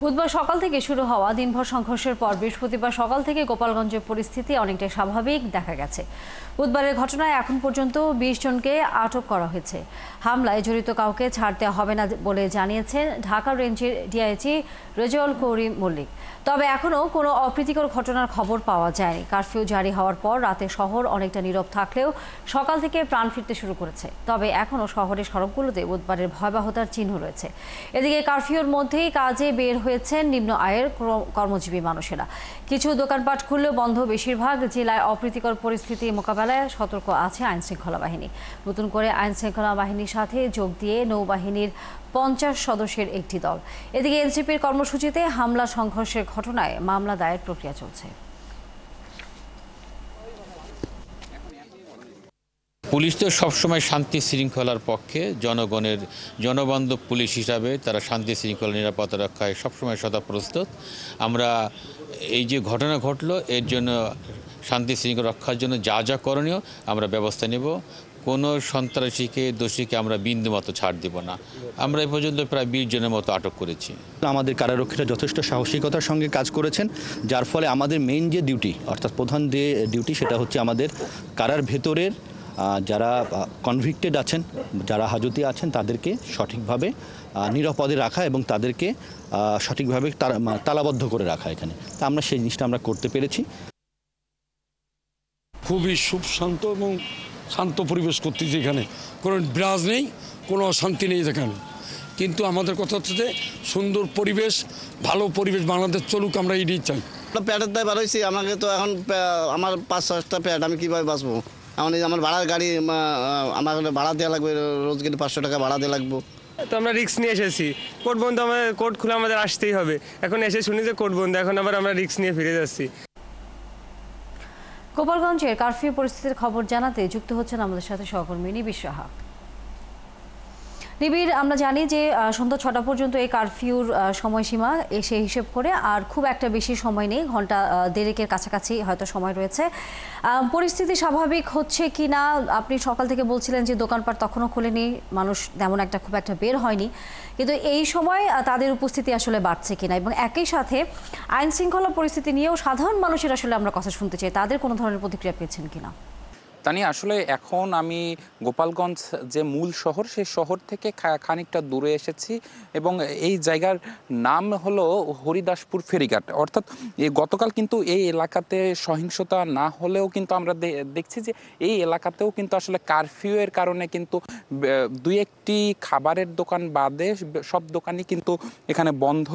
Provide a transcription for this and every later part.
বুধবার সকাল থেকে শুরু হওয়া দিনভর সংঘর্ষের পর বৃহস্পতিবার সকাল থেকে গোপালগঞ্জের পরিস্থিতি অনেকটাই স্বাভাবিক দেখা গেছে। বুধবারের ঘটনায় এখন পর্যন্ত ২০ জনকে আটক করা হয়েছে। হামলায় জড়িত কাউকে ছাড় দেওয়া হবে না বলে জানিয়েছেন ঢাকা রেঞ্জের ডিআইজি রেজাউল করিম মল্লিক। তবে এখনও কোনো অপ্রীতিকর ঘটনার খবর পাওয়া যায়নি। কারফিউ জারি হওয়ার পর রাতে শহর অনেকটা নীরব থাকলেও সকাল থেকে প্রাণ ফিরতে শুরু করেছে। তবে এখনও শহরের সড়কগুলোতে বুধবারের ভয়াবহতার চিহ্ন রয়েছে। এদিকে কারফিউর মধ্যেই কাজে বের হয়েছেন নিম্ন আয়ের কর্মজীবী মানুষেরা। কিছু দোকানপাট খুললেও বন্ধ। বেশিরভাগ জেলায় অপ্রীতিকর পরিস্থিতি মোকাবেলায় সতর্ক আছে আইনশৃঙ্খলা বাহিনী। নতুন করে আইনশৃঙ্খলা বাহিনীর সাথে যোগ দিয়ে নৌবাহিনীর ৫০ সদস্যের একটি দল। এদিকে এনসিপির কর্মসূচিতে হামলা সংঘর্ষের ঘটনায় মামলা দায়ের প্রক্রিয়া চলছে। পুলিশ তো সবসময় শান্তি শৃঙ্খলার পক্ষে, জনবান্ধব পুলিশ হিসাবে তারা শান্তি শৃঙ্খলা নিরাপত্তা রক্ষায় সবসময় সদা প্রস্তুত। আমরা এই যে ঘটনা ঘটলো এর জন্য শান্তি শৃঙ্খলা রক্ষার জন্য যা যা করণীয় আমরা ব্যবস্থা নেব। কোনো সন্ত্রাসীকে দোষীকে আমরা বিন্দুমাত্র ছাড় দেব না। আমরা এ পর্যন্ত প্রায় ২০ জনের মতো আটক করেছি। আমাদের কারারক্ষীরা যথেষ্ট সাহসিকতার সঙ্গে কাজ করেছেন, যার ফলে আমাদের মেইন যে ডিউটি অর্থাৎ প্রধান যে ডিউটি সেটা হচ্ছে আমাদের কারার ভেতরের যারা কনভিক্টেড আছেন, যারা হাজতে আছেন তাদেরকে সঠিকভাবে নিরাপদে রাখা এবং তাদেরকে সঠিকভাবে তালাবদ্ধ করে রাখা। এখানে তা আমরা সেই জিনিসটা আমরা করতে পেরেছি। খুবই শান্ত এবং শান্ত পরিবেশ করতেছি। এখানে কোনো বিরাজ নেই, কোনো অশান্তি নেই এখানে। কিন্তু আমাদের কথা হচ্ছে যে সুন্দর পরিবেশ, ভালো পরিবেশ বাংলাদেশ চলুক, আমরা এটাই চাই। প্যাডের দায় বার হয়েছি, আমাকে তো এখন আমার ৫-৬টা প্যাড, আমি কীভাবে বাঁচবো? আমার ভাড়ার গাড়ি, আমার ভাড়া দেওয়া লাগবে, রোজ গেলে ৫০০ টাকা ভাড়া দেওয়া লাগবো। তো আমরা রিস্ক নিয়ে এসেছি, কোর্ট বন্ধ, আমাদের কোর্ট খুলে আমাদের আসতেই হবে। এখন এসে শুনি যে কোর্ট বন্ধ, এখন আবার আমরা রিস্ক নিয়ে ফিরে যাচ্ছি। গোপালগঞ্জের কারফিউ পরিস্থিতির খবর জানাতে যুক্ত হচ্ছেন আমাদের সাথে সহকর্মী নিবিড় সাহা। নিবিড়, আমরা জানি যে সন্ধ্যা ৬টা পর্যন্ত এই কারফিউর সময়সীমা এসে হিসেব করে আর খুব একটা বেশি সময় নেই, ঘন্টা দেড়েকের কাছাকাছি হয়তো সময় রয়েছে। পরিস্থিতি স্বাভাবিক হচ্ছে কি না? আপনি সকাল থেকে বলছিলেন যে দোকানপাট তখনও খোলেনি, মানুষ তেমন খুব একটা বের হয়নি, কিন্তু এই সময় তাদের উপস্থিতি আসলে বাড়ছে কিনা, এবং একই সাথে আইন শৃঙ্খলা পরিস্থিতি নিয়েও সাধারণ মানুষের আসলে আমরা কথা শুনতে চাই, তাদের কোনো ধরনের প্রতিক্রিয়া পেয়েছেন কিনা? তানি, আসলে এখন আমি গোপালগঞ্জ যে মূল শহর, সেই শহর থেকে খানিকটা দূরে এসেছি এবং এই জায়গার নাম হলো হরিদাসপুর ফেরিঘাট। অর্থাৎ গতকাল কিন্তু এই এলাকাতে সহিংসতা না হলেও কিন্তু আমরা দেখছি যে এই এলাকাতেও কিন্তু আসলে কারফিউয়ের কারণে কিন্তু দুই একটি খাবারের দোকান বাদে সব দোকানই কিন্তু এখানে বন্ধ,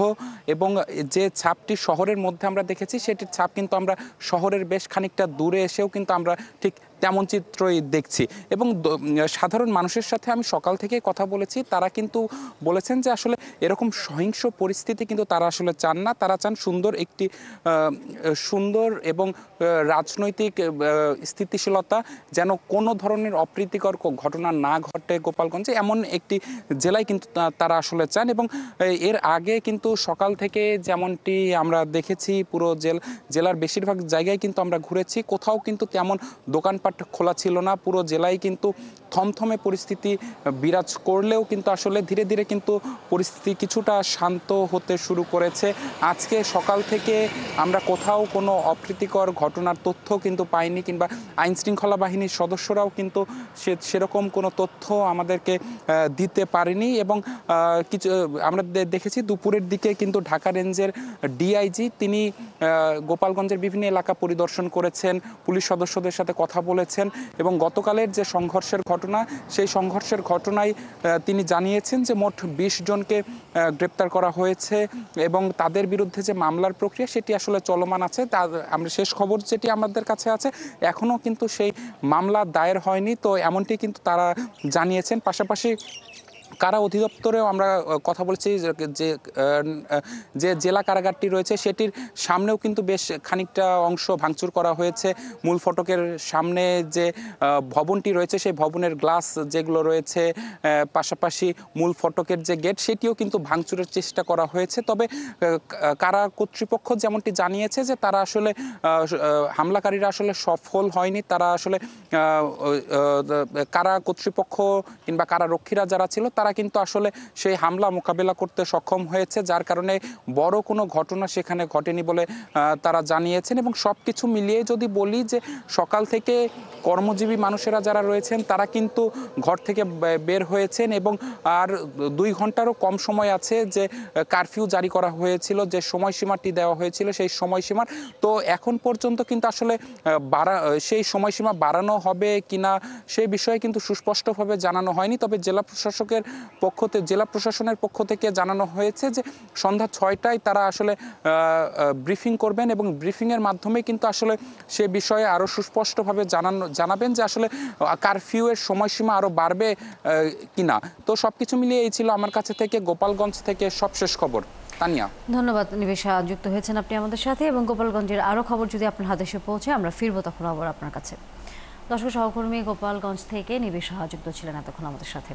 এবং যে ছাপটি শহরের মধ্যে আমরা দেখেছি সেটির ছাপ কিন্তু আমরা শহরের বেশ খানিকটা দূরে এসেও কিন্তু আমরা ঠিক তেমন চিত্রই দেখছি। এবং সাধারণ মানুষের সাথে আমি সকাল থেকে কথা বলেছি, তারা কিন্তু বলেছেন যে আসলে এরকম সহিংস পরিস্থিতি কিন্তু তারা আসলে চান না। তারা চান সুন্দর এবং রাজনৈতিক স্থিতিশীলতা, যেন কোনো ধরনের অপ্রীতিকর ঘটনা না ঘটে গোপালগঞ্জে, এমন একটি জেলায় কিন্তু তারা আসলে চান। এবং এর আগে কিন্তু সকাল থেকে যেমনটি আমরা দেখেছি পুরো জেলার বেশিরভাগ জায়গায় কিন্তু আমরা ঘুরেছি, কোথাও কিন্তু তেমন দোকানপাট খোলা ছিল না। পুরো জেলায় কিন্তু থমথমে পরিস্থিতি বিরাজ করলেও কিন্তু আসলে ধীরে ধীরে কিন্তু পরিস্থিতি কিছুটা শান্ত হতে শুরু করেছে। আজকে সকাল থেকে আমরা কোথাও কোনো অপ্রীতিকর ঘটনার তথ্য কিন্তু পাইনি, কিংবা আইন শৃঙ্খলা বাহিনীর সদস্যরাও কিন্তু সেরকম কোনো তথ্য আমাদেরকে দিতে পারেনি। এবং কিছু আমরা দেখেছি দুপুরের দিকে কিন্তু ঢাকা রেঞ্জের ডিআইজি তিনি গোপালগঞ্জের বিভিন্ন এলাকা পরিদর্শন করেছেন, পুলিশ সদস্যদের সাথে কথা বলেছেন, এবং গতকালের যে সংঘর্ষের ঘটনা, সেই সংঘর্ষের ঘটনায় তিনি জানিয়েছেন যে মোট ২০ জনকে গ্রেপ্তার করা হয়েছে এবং তাদের বিরুদ্ধে যে মামলার প্রক্রিয়া সেটি আসলে চলমান আছে। আমরা শেষ খবর যেটি আমাদের কাছে আছে, এখনও কিন্তু সেই মামলা দায়ের হয়নি, তো এমনটি কিন্তু তারা জানিয়েছেন। পাশাপাশি কারা অধিদপ্তরেও আমরা কথা বলছি, যে জেলা কারাগারটি রয়েছে সেটির সামনেও কিন্তু বেশ খানিকটা অংশ ভাঙচুর করা হয়েছে। মূল ফটকের সামনে যে ভবনটি রয়েছে সেই ভবনের গ্লাস যেগুলো রয়েছে, পাশাপাশি মূল ফটকের যে গেট সেটিও কিন্তু ভাঙচুরের চেষ্টা করা হয়েছে। তবে কারা কর্তৃপক্ষ যেমনটি জানিয়েছে যে তারা আসলে হামলাকারীরা আসলে সফল হয়নি, তারা আসলে কারা কর্তৃপক্ষ কিংবা কারারক্ষীরা যারা ছিল তারা তারা কিন্তু আসলে সেই হামলা মোকাবেলা করতে সক্ষম হয়েছে, যার কারণে বড় কোনো ঘটনা সেখানে ঘটেনি বলে তারা জানিয়েছেন। এবং সব কিছু মিলিয়ে যদি বলি যে সকাল থেকে কর্মজীবী মানুষেরা যারা রয়েছেন তারা কিন্তু ঘর থেকে বের হয়েছেন এবং আর 2 ঘন্টারও কম সময় আছে যে কারফিউ জারি করা হয়েছিল, যে সময়সীমাটি দেওয়া হয়েছিল সেই সময়সীমার। তো এখন পর্যন্ত কিন্তু আসলে সেই সময়সীমা বাড়ানো হবে কিনা সেই বিষয়ে কিন্তু সুস্পষ্টভাবে জানানো হয়নি। তবে জেলা প্রশাসনের পক্ষ থেকে জানানো হয়েছে যে সন্ধ্যা 6টায় তারা আসলে ব্রিফিং করবেন এবং ব্রিফিংয়ের মাধ্যমে কিন্তু আসলে সে বিষয়ে আরও সুস্পষ্টভাবে জানাবেন যে আসলে কারফিউয়ের সময়সীমা আরও বাড়বে কিনা। তো সব কিছু মিলিয়ে এই ছিল আমার কাছে থেকে গোপালগঞ্জ থেকে সবশেষ খবর। তানিয়া, ধন্যবাদ নিবেশা, যুক্ত হয়েছেন আপনি আমাদের সাথে। এবং গোপালগঞ্জের আরও খবর যদি আপনার হাতে এসে পৌঁছে আমরা ফিরবো তখন আবার আপনার কাছে। দর্শক, সহকর্মী গোপালগঞ্জ থেকে নিবেশা যুক্ত ছিলেন এতক্ষণ আমাদের সাথে।